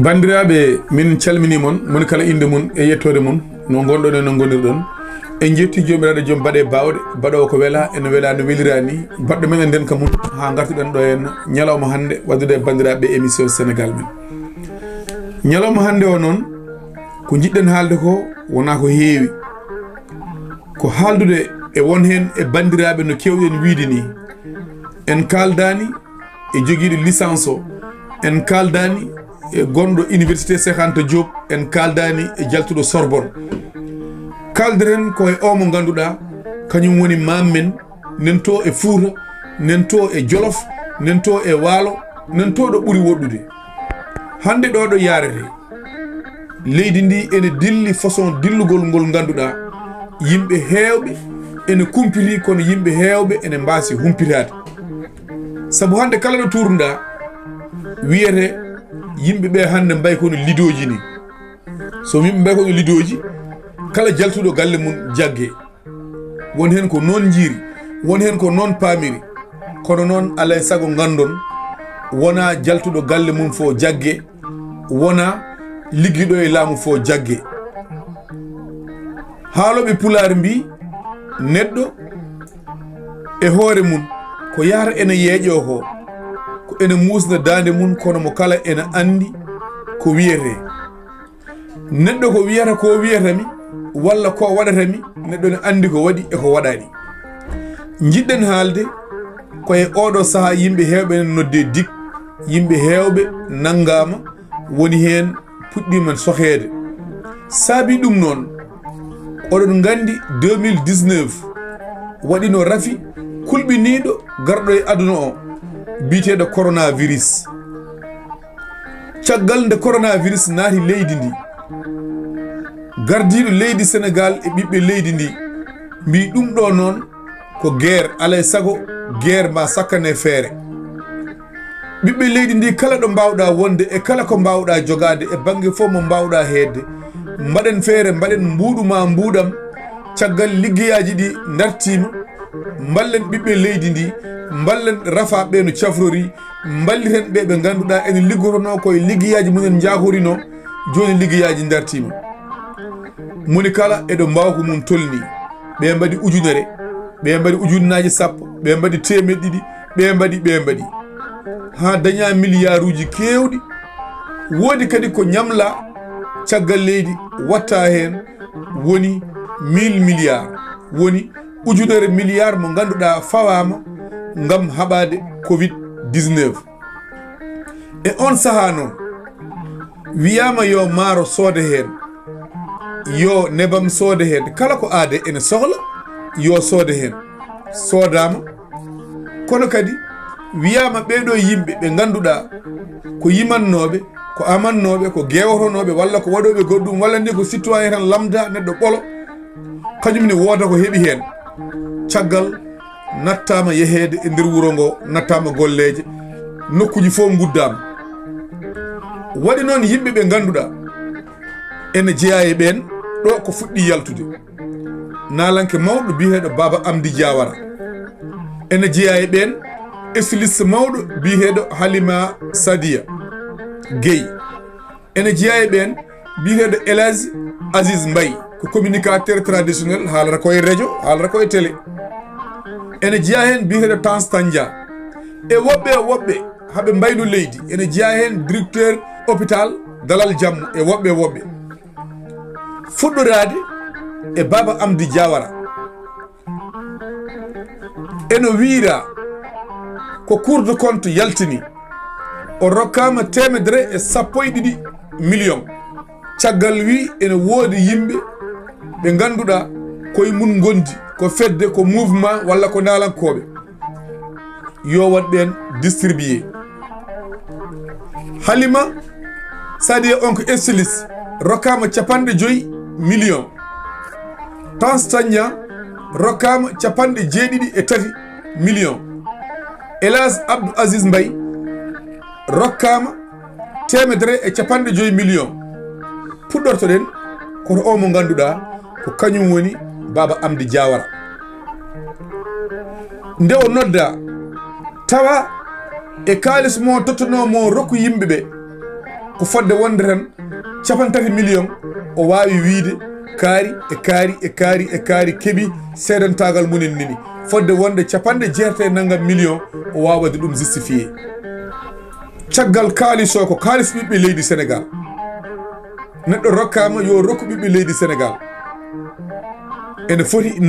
bandiraɓe min calmini mon kala inde mun e yettode mun no gonɗon e no gonirɗon en jetti jomiraɗo joom baɗe bawɗe baɗowo ko weela ene weela no welirani baɗɗo men en nden ka mun ha gartuɗen ɗo henna ñalawma hande waddude e bandiraɓe émission Sénégal men ñalawma hande o noon ko jiɗɗen haalde ko wona ko heewi ko haaldude e won hen e bandiraɓe no kewɗen wiide ni en kaldani e joguiɗo licence o en kaldani e gonɗo université Cheikh Anta Diop en kaldani e jaltuɗo Sorbonne kaldiren ko e o mo ganduɗa kañum woni mammen nen to e Fouta nen to e Jolof nen to e Waalo nen to ɗo ɓuuri woɗɗude hande ɗo ɗo yarete leydi ndi ene dilli façon dillugol ngol ganduɗa yimɓe hewɓe ene kumpiti kono yimɓe hewɓe ene mbasi humpitade saabu hande kala ɗo turnuɗa wiyete yimɓeɓe hande mbay kono lidoji ni so yimɓe mbay kono lidoji kala jaltuɗo galle mum jagge won hen ko noon jiiri won hen ko noon paamiri kono noon alay saago gandon wona jaltuɗo galle mum fo jagge wona liggiɗo e laamu fo jagge haaloɓe pulaar mbi neɗɗo e hoore mum ko yahata ene yeeƴo ko ene musna dande mum kono mo kala ene andi ko wiyete neɗɗo ko wiyata ko wiyatami walla ko waɗatami neɗɗo ne andi ko waɗi e ko waɗani jiɗɗen haalde koye oɗo saaha yimɓe hewɓe ene nodde dik yimɓe hewɓe naggama woni hen puɗɗimen sohede saabi ɗum noon oɗon gandi 2019 waɗino rafi kulɓiniɗo garɗo e aduna o biteɗo coronavirus caggal nde coronavirus naati leydi ndi gardiɗo leydi Sénégal e ɓiɓɓe leydi ndi mbi ɗum ɗo noon ko guerre alay sago guerre ma sakkane feere ɓiɓɓe leydi ndi kala ɗo mbawɗa wonde e kala ko mbawɗa jogade e banggue fof mo mbawɗa hedde mbaɗen feere mbaɗen mbuɗuma mbuɗam caggal liggeyaji ɗi dartima ballen ɓiɓɓe leydi ndi ballen rafaɓe no cafrori balliten ɓe ɓe ganduɗa ene liggotono koye liggeyaji mumen jahorino joni liggeyaji dartima moni kala eɗo mbawko mum tolni ɓe mbaɗi ujunere ɓe mbaɗi ujunnaji sappo ɓe mbaɗi temeɗɗe ɗiɗi ɓe mbaɗi ha daña milliard uji kewɗi woodi kadi ko ñamla caggal leydi watta hen woni 1000 milliards woni ujunere milliard mo ganduɗa fawama ngam haɓade covid-19 e on saaha noon wiyama yo maaro soode hen yo nebam soode hen kala ko aade ene sohla yo soode hen soodama kono kadi wiyama ɓeɗo yimɓe ɓe ganduɗa ko yimannoɓe ko amannoɓe ko gewotonoɓe walla ko waɗoɓe goɗɗum walla ni ko citoyen tan lamda neɗɗo ɓolo kañumne wooda ko heeɓi hen caggal nattama yehede e nder wuuro ngo nattama golleje nokkuji fof guddama waɗi noon yimɓe ɓe ganduɗa ene jeeya e ɓen ɗo ko fuɗɗi yaltude nalanke mawɗo biyeteɗo Baba Amdi Diawara ene jeeya e ɓen styliste mawɗo biyeteɗo Halima Sadia Gueye ene jeeya e ɓen biyeteɗo El Hadji Aziz Mbaye ko communicateur traditionnel haalata koye radio haalata koye télé ene jeeya hen biyeteɗo Tange Tandia e woɓɓe haɓe mbayno leydi ene jeeya hen directeur hôpital Dalal Jammu e woɓɓe fuɗɗorade e Baba Amdi Diawara eno wiira ko cour de compte yaltini o rokkama 112 millions caggal wi ene woodi yimɓe ɓe ganduɗa koye mun gondi ko fedde ko mouvement walla ko nalankoɓe yo wat ɓen distribué Halima Sadia on ko styliste rokkama 50 millions Tange Tandia rokkama 73 millions El Hadji Abdou Aziz Mbaye rokkama 150 millions puɗɗortoɗen koto o mo ganduɗa ko kañum woni Baba Amdi Diawara nde o nodda tawa e kalis mo tottono mo rokku yimɓeɓe ko fodde wonde tan 3 million o wawi wiide kaari keeɓi seedantagal munen nini fodde wonde 90 million o wawade ɗum justifié caggal kalis o ko kalis ɓiɓɓe leydi Sénégal neɗɗo rokkama yo rokku ɓiɓɓe leydi Sénégal ene foti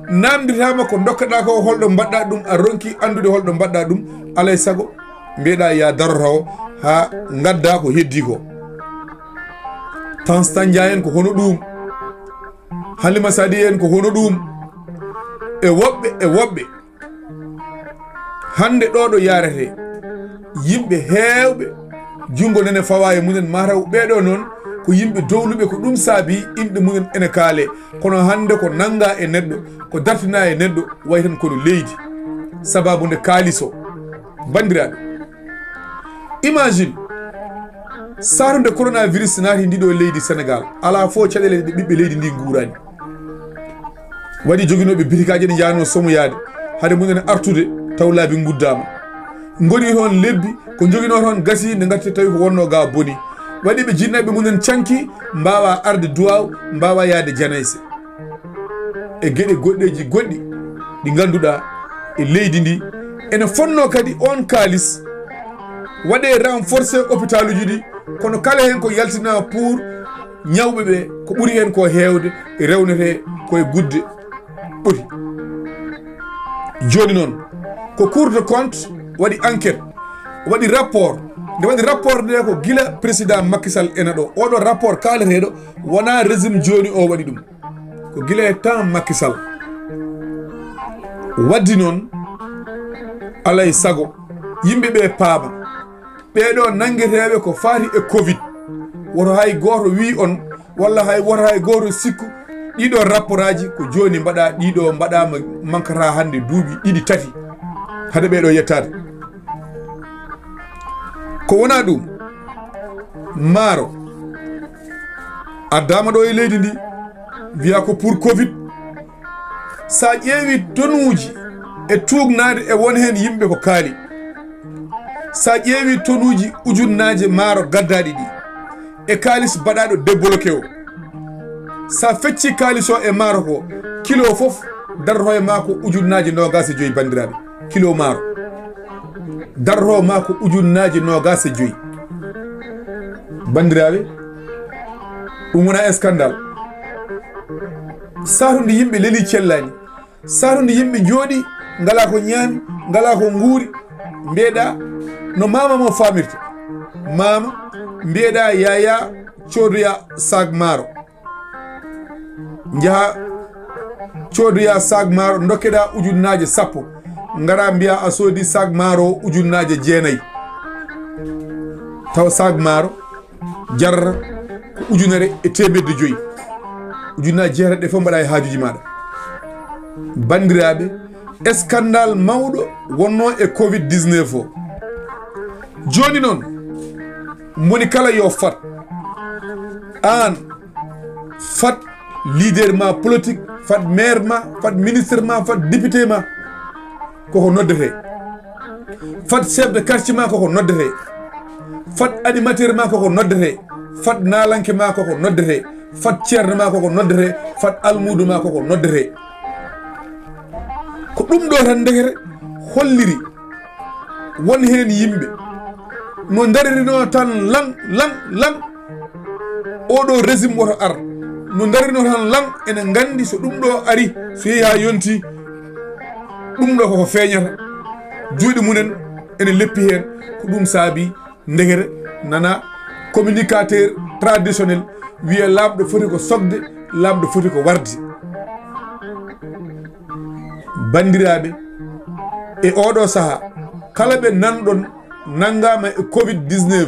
namdiritama ko dokkaɗa ko holɗo mbaɗɗa ɗum a ronki andude holɗo mbaɗɗa ɗum alay saago mbiyeɗa ya darota o ha gadda ko heddi ko Tange Tandian en ko hono ɗum Halima Sadi en ko hono ɗum e woɓɓe hande ɗo yarete yimɓe heewɓe jungo nene fawa e munen mataw ɓeɗo noon ko yimɓe dowluɓe ko ɗum saabi inɗe mumen ene kaale kono hande ko nanga e neɗɗo ko dartina e neɗɗo way tan kono leydi sababu nde kalis o bandiraɓe imagine sarude coronavirus naati ndiɗo leydi Sénégal ala fo caɗele ɗe ɓiɓɓe leydi ndi guurani waɗi joguinoɓe bitikaji ɗe jano somoyade haade mumen artude taw laabi guddama goni toon lebbi ko joguino toon gasi nde gatti tawi ko wonno ga boni waɗi ɓe jinnaɓe munen canki mbawa arde duwaw mbawa yaade janayse e gueɗe goɗɗeji goɗɗi ɗi ganduɗa e leydi ndi ene fonno kadi on kalis waɗe renforcé hôpital uji ɗi kono kala hen ko yaltina pour ñawɓeɓe ko ɓuuri hen ko hewde e rewnete koye gudde ɓuri joni noon ko Cour des comptes waɗi enquête waɗi rapport nde waɗi rapport nde ko gila président Macky Sall ena ɗo oɗo rapport kaleteɗo wona régime joni o waɗi ɗum ko gila e temps Macky Sall waddi noon alay sago yimɓeɓe paama ɓeɗo nangueteɓe ko faati e Covid woto hay goto wi on walla woto hay goto sikku ɗiɗo rapport aji ko joni mbaɗa ɗiɗo mbaɗama mankata hande duuɓi ɗiɗi tati hade ɓeɗo yettade ko wona ɗum maaro addama ɗo e leydi ndi wiya ko pour Covid sa ƴeewi tonuji e tugnade e won hen yimɓe ko kaali sa ƴeewi tonuji ujunnaje maaro gaddaɗi ɗi e kalis baɗaɗo débloqué o sa fecci kalis o e maaro ko kilo foof darto e ma ko ujunnaje 25 bandiraɓe kilo maaro darto ma ko ujunnaje 25 bandiraɓe ɗum wona scandale satude yimɓe leeli cellani satude yimɓe jooɗi ngala ko ñaami ngala ko nguuri mbiyeɗa no mama mo famirta mama mbiyeɗa yaya codoya sag maaro jaaha codoya sag maaro dokkeɗa ujunnaje 10 ngara mbiya a soodi sag maaro ujunnaje 9 taw sag maaro jarra ko ujunere e 105 ujunnaje 9 ɗe fof mbaɗa e haajuji maɗa bandiraɓe scandale mawɗo wonno e Covid-19 o joni noon moni kala yo fat an fat leader ma politique fat maire ma fat ministre ma fat député ma koko noddete fat chef de quartier ma koko noddete fat animateur ma koko noddete fat nalanke ma koko noddete fat ceerno ma koko noddete fat almudu ma koko noddete ko ɗum ɗo tan ndekete holliri won hen yimɓe no daririno tan lang oɗo régime woto ar no darino tan lang ene gandi so ɗum ɗo ari so yeehi ha yonti ɗum ɗo koko feeñata juuɗe munen ene leppi hen ko ɗum saabi ndekete nana communicateur traditionnel wiya lamɗo foti ko sogde lamɗo foti ko warde bandiraɓe e oɗo saaha kala ɓe nanɗon nangama e Covid-19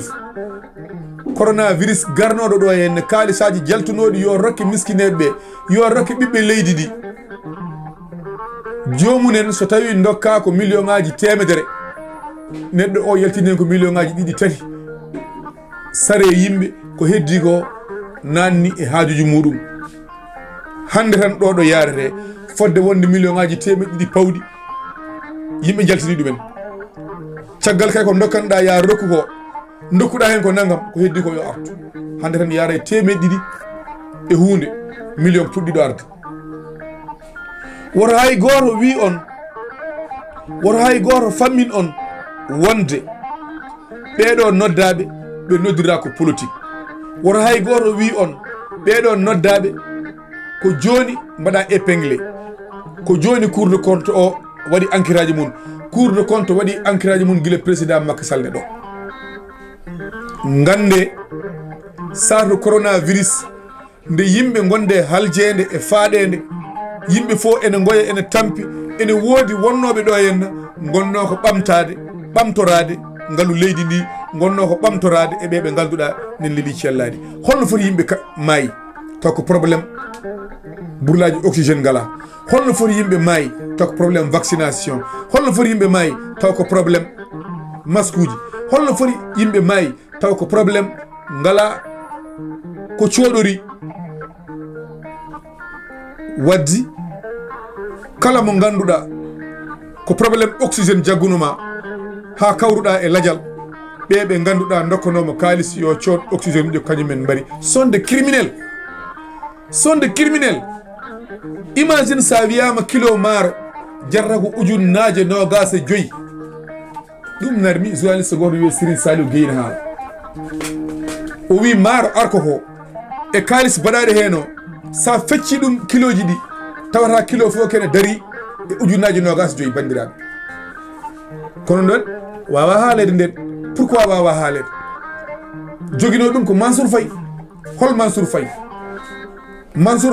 coronavirus garnoɗo ɗo henne kaalisaji jaltunoɗi yo rokke miskineɓe ɓe yo rokke ɓiɓɓe leydi ɗi jomunen so tawi dokka ko million ngaji 100 neɗɗo o yaltinen ko million ngaji 2 3 sare yimɓe ko heddi ko nanni e haajuji muɗum hande tan ɗo yarete fodde wonde million ngaji temeɗɗi ɗi pawɗi yimɓe jaltini ɗumen caggal kay ko dokkanɗa ya rokku ko dokkuɗa hen ko naggam ko heddi ko yo artu hande tan yaara temeɗɗi ɗiɗi e hunde million puɗɗiɗo arde woto hay goto wi on woto hay goto fammin on wonde ɓeɗo noddaɓe ɓe noddira ko politique woto hay goto wi on ɓeɗo noddaɓe ko joni mbaɗa épinglé ko joni cour de compte o waɗi enquêtage mum cour de compte waɗi enquêtage mum guila président Macky Sall ne ɗo gande satu coronavirus nde yimɓe gonde haljede e faaɗede yimɓe fo ene goya ene tampi ene woodi wonnoɓe ɗo henna gonno ko ɓamtorade ngaalu leydi ndi gonno ko ɓamtorade e ɓeɓe galduɗa nen leeɗi celladi holno foti yimɓe maayi taw ko probléme bourlaji oxygéne ngala holno foti yimɓe maayi taw ko probléme vaccination holno foti yimɓe maayi taw ko probléme masque uji holno foti yimɓe maayi taw ko probléme ngala ko coɗori waddi kala mo ganduɗa ko probléme oxygéne jaggunoma ha kawruɗa e ladial ɓeɓe ganduɗa dokkanoma kalis yo cood oxygéne ƴo kañumen mbari sonde criminel imagine sa wiyama kilo maaro jarata ko ujunnaje nogas e joyyi ɗum narmi journaliste goto wiye Serigne Saliou Guèye haala o wi maaro arko ko e kalis baɗaɗe heno sa fecci ɗum kiloji ɗi tawata kilo fof kene dari e ujunnaje nogas joyyi bandiraɓe kono noon wawa haalede nden pourquoi wawa haalede joguino ɗum ko Mansour Faye hol Mansour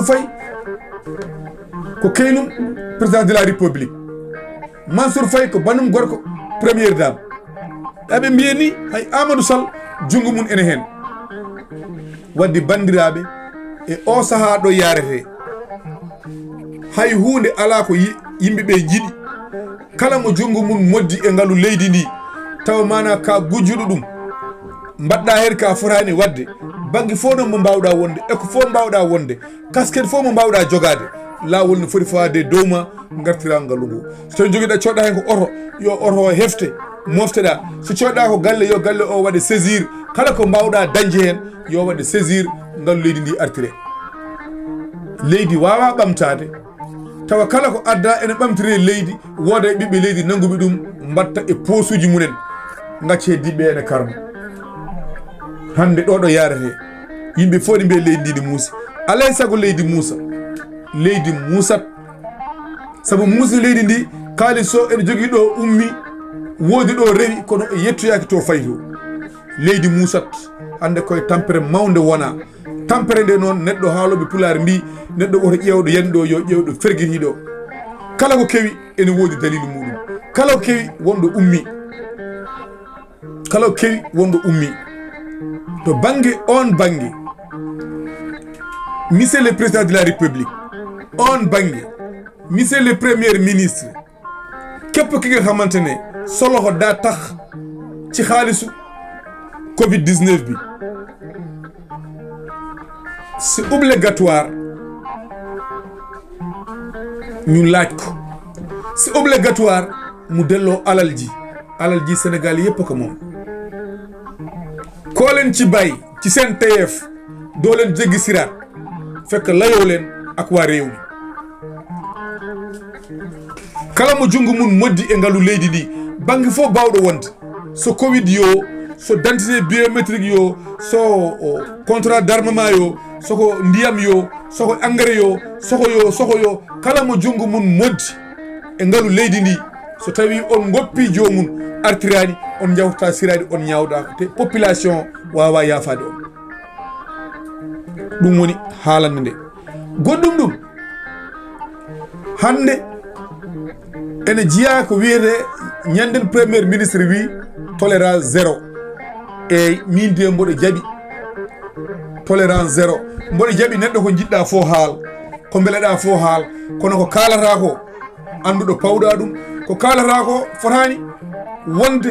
Faye ko keynum président de la république Mansour Faye ko banum gorko première dame aɓe mbiyeni hay Amadou Sall jungo mum ene hen wadde bandiraɓe e o saaha ɗo yarete hay hunde ala ko yimɓeɓe jiiɗi kala mo jungo mum moddi e ngaalu leydi ndi tawa mana ka gujjuɗo ɗum mbaɗɗa hen ka fotani wadde banggue fo noon mo mbawɗa wonde eko fo mbawɗa wonde casquette fo mo mbawɗa jogade lawol no foti fawade dow ma gartira ngaalu ngu so tawi joguiɗa coɗɗa hen ko oto yo oto o hefte mofteɗa so coɗɗa ko galle yo galle o waɗa saisir kala ko mbawɗa dañde hen yo waɗa saisir ngaalu leydi ndi artire leydi wawa ɓamtade tawa kala ko adda ene ɓamtire leydi wooda e ɓiɓɓe leydi nanguɓe ɗum mbatta e posuji munen gacce diɓɓe ene karma hande ɗo yarete yimɓe fof ɗe mbiye leydi ndi ne muusi alay saago leydi muusat saabu muusi leydi ndi kalis o ene jogui ɗo ummi woodi ɗo rewi kono e yettoyaki to fayi to leydi muusat hande koye tampere mawde wona tampere nde noon neɗɗo haaloɓe pulaar mbi neɗɗo woto ƴewɗo yanɗo yo ƴewɗo ferguitiɗo kala ko kewi ene woodi dalilu muɗum kala ko kewi wonɗo ummi to banggue on banggue monsieur le président de la république on banggue monsieur le premier ministre képp ki nga xamante ne soloxo daa tax ci xaalisu Covid-19 bi c'est obligatoire ñu laaj ko c'est obligatoire mu delloo alal ji Sénégal yépp ko moom koo leen ci bàyyi ci seen tayeef doo leen jéggi siraat fekk layoo leen ak waa réew mi kala mo jungo mun moddi e ngaalu leydi ndi bangi fof bawɗo wonde so covid yo so dentité biométrique yo so contrat d'armement yo soko ndiyam yo soko engrais yo soko yo kala mo jungo mun moddi e ngaalu leydi ndi so tawi on goppi jomum artirani on jawta sirade on ñawɗa te population wawa yafade on ɗum woni haalande nde goɗɗum ɗum hande ene jiya ko wiyete ñanden premier ministre wi tolérance zéro eyyi min de mboɗo jaaɓi tolérance zéro mboɗo jaaɓi neɗɗo ko jiɗɗa fo haal ko beeleɗa fo haal kono ko kalata ko anduɗo pawɗa ɗum ko kalata ko fotani wonde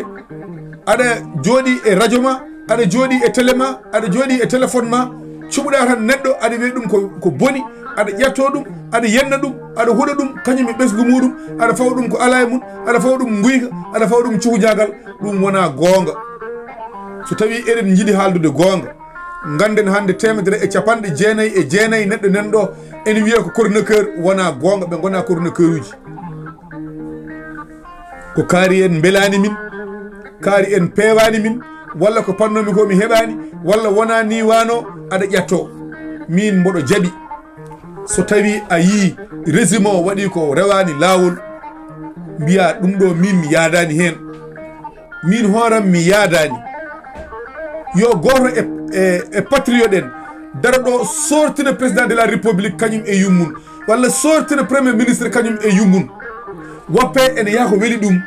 aɗa jooɗi e radio ma aɗa jooɗi e télé ma aɗa jooɗi e téléphone ma cuɓuɗa tan neɗɗo aɗa wiya ɗum ko boni aɗa ƴetto ɗum aɗa yenna ɗum aɗa huɗa ɗum kañum e ɓesgu muɗum aɗa fawa ɗum ko ala e mum aɗa fawa ɗum guyka aɗa fawa ɗum cuhujagal ɗum wona gonga so tawi eɗen jiiɗi haaldude gonga ganden hande 199 neɗɗo nanɗo ene wiya ko chroniqueur wona gonga ɓe gona chroniqueur uji ko kaari en belani min kaari en pewani min walla ko pannomi ko mi heɓani walla wona ni wano aɗa ƴetto min mboɗo jaaɓi so tawi a yi résumé o waɗi ko rewani lawol mbiya ɗum ɗo min mi yadani hen min hooram mi yadani yo goto e patriote en dara ɗo sortina président de la république kañum e yummum walla sortina premier ministre kañum e yummum woppe ene yaha ko weeli ɗum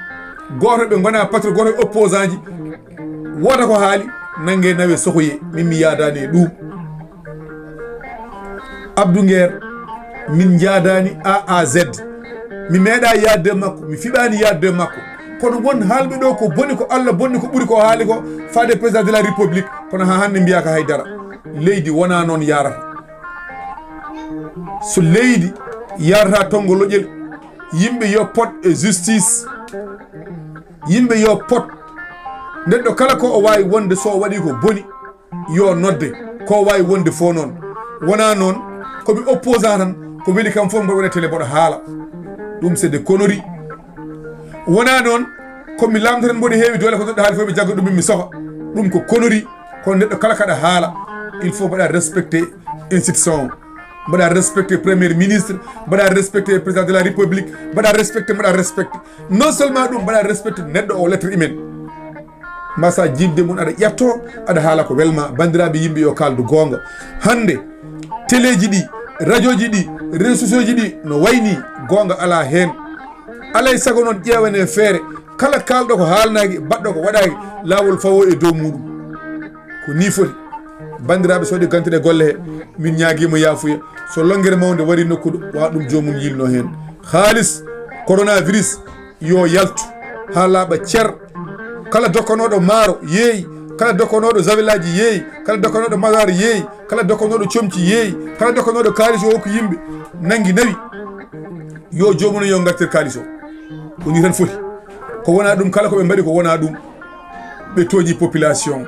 goto ɓe gona patriote goto e opposant ji woda ko haali nangue nawe sohoye min mi yadani e ɗum Abdou Nguer min jadani A à Z mi meeɗa yadde makko mi fiɓani yadde makko kono won haalɓe ɗo ko boni ko Allah bonni ko ɓuuri ko haali ko faade président de la république kono ha hande mbiyaka haydara leydi wona noon yarata so leydi yarata tongo loƴel yimɓe yo pot e justice yimɓe yo pot neɗɗo kala ko o wawi wonde so waɗi ko boni yo nodde ko wawi wonde fo noon wona noon komi opposant tan ko weeli kam fof mboɗo waɗa télé mboɗo haala ɗum c'est des conneries wona noon komi lamdo tan mboɗo heewi dole ko neɗɗo haali fof ɓe jagga ɗum mi soha ɗum ko connerie kono neɗɗo kala kaɗa haala il faut mbaɗa respecté institution mbaɗa respecté premier ministre mbaɗa respecté président de la république mbaɗa respecté non seulement ɗum mbaɗa respecté neɗɗo o lettre humaine mbasa jibde mum aɗa ƴetto aɗa haala ko welma bandiraɓe yimɓe yo kaldu gonga hande télé ji ɗi radio ji ɗi réseaux sociaux ji ɗi no wayni gonga ala hen alay saago noon ƴewane feere kala kalɗo ko haalnaki baɗɗo ko waɗaki lawol fawo e dow muɗum ko ni foti bandiraɓe soɗi gantuɗe golle he min ñaguima yafuya so longguere mawde wari nokkuɗo wa ɗum jomum yilno hen haalis coronavirus yo yaltu ha laaɓa ceer kala dokkanoɗo maaro yeeyi kala dokkanoɗo zawilaji yeeyi kala dokkanoɗo masar yeeyi kala dokkanoɗo comci yeeyi kala dokkanoɗo kalis o hokku yimɓe nangui nawi yo jomum yo gartir kalis o ko ni tan foti ko wona ɗum kala koɓe mbaɗi ko wona ɗum ɓe tooñi population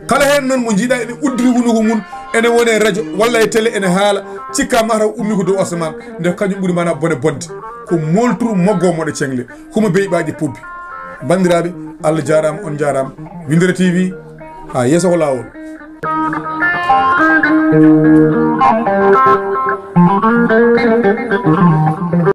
kala hen noon mo jiiɗa ene uddiri hunuko mum ene wone radio walla e télé ene haala cikka mata ummi ko dow asman nde kañum ɓuuri mana bone bodde ko molturu moggomoɗo cengle huma beyɓaji pubbi bandiraɓe Allah jarama on jarama Windere TV ha yesso ko lawol